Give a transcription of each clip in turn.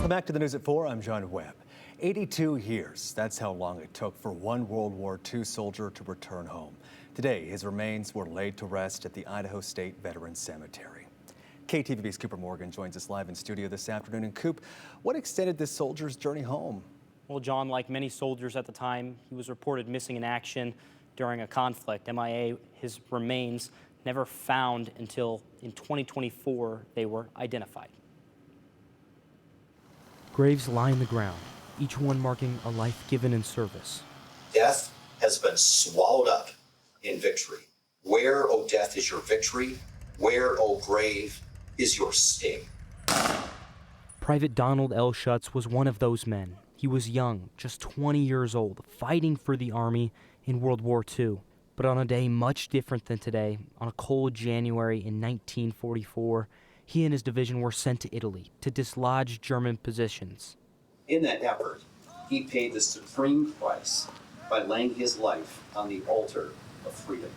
Welcome back to the News at 4. I'm John Webb. 82 years. That's how long it took for one World War II soldier to return home. Today, his remains were laid to rest at the Idaho State Veterans Cemetery. KTVB's Cooper Morgan joins us live in studio this afternoon. And Coop, what extended this soldier's journey home? Well, John, like many soldiers at the time, he was reported missing in action during a conflict. MIA, his remains never found until in 2024 they were identified. Graves line the ground, each one marking a life given in service. Death has been swallowed up in victory. Where, O death, is your victory? Where, O grave, is your sting? Private Donald L. Schutz was one of those men. He was young, just 20 years old, fighting for the Army in World War II. But on a day much different than today, on a cold January in 1944, he and his division were sent to Italy to dislodge German positions. In that effort, he paid the supreme price by laying his life on the altar of freedom.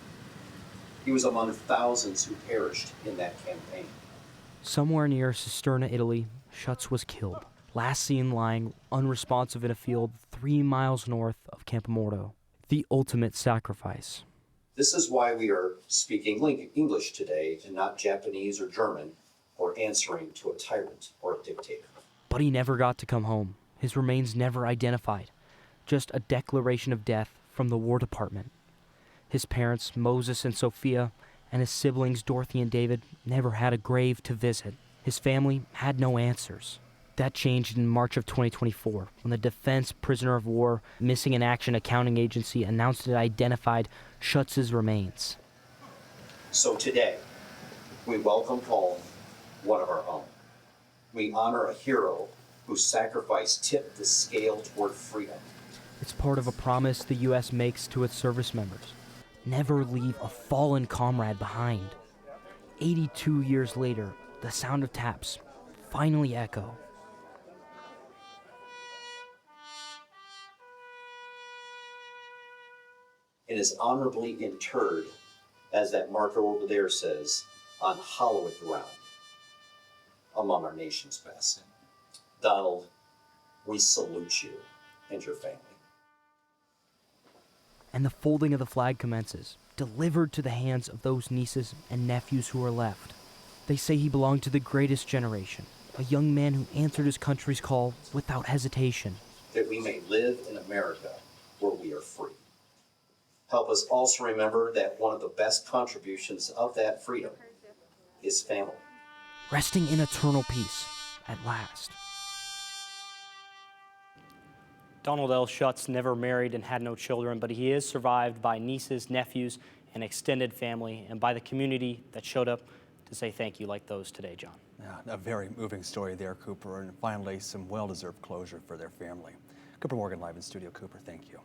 He was among thousands who perished in that campaign. Somewhere near Cisterna, Italy, Schutz was killed, last seen lying unresponsive in a field 3 miles north of Campoamorto. The ultimate sacrifice. This is why we are speaking English today and not Japanese or German, or answering to a tyrant or a dictator. But he never got to come home. His remains never identified. Just a declaration of death from the War Department. His parents, Moses and Sophia, and his siblings, Dorothy and David, never had a grave to visit. His family had no answers. That changed in March of 2024 when the Defense Prisoner of War Missing in Action Accounting Agency announced it identified Schutz's remains. So today, we welcome home one of our own. We honor a hero whose sacrifice tipped the scale toward freedom. It's part of a promise the U.S. makes to its service members. Never leave a fallen comrade behind. 82 years later, the sound of taps finally echo. And is honorably interred, as that marker over there says, on hallowed ground, among our nation's best. Donald, we salute you and your family. And the folding of the flag commences, delivered to the hands of those nieces and nephews who are left. They say he belonged to the greatest generation, a young man who answered his country's call without hesitation. That we may live in America where we are free. Help us also remember that one of the best contributions of that freedom is family. Resting in eternal peace, at last. Donald L. Schutz never married and had no children, but he is survived by nieces, nephews, and extended family, and by the community that showed up to say thank you like those today, John. Yeah, a very moving story there, Cooper, and finally some well-deserved closure for their family. Cooper Morgan live in studio. Cooper, thank you.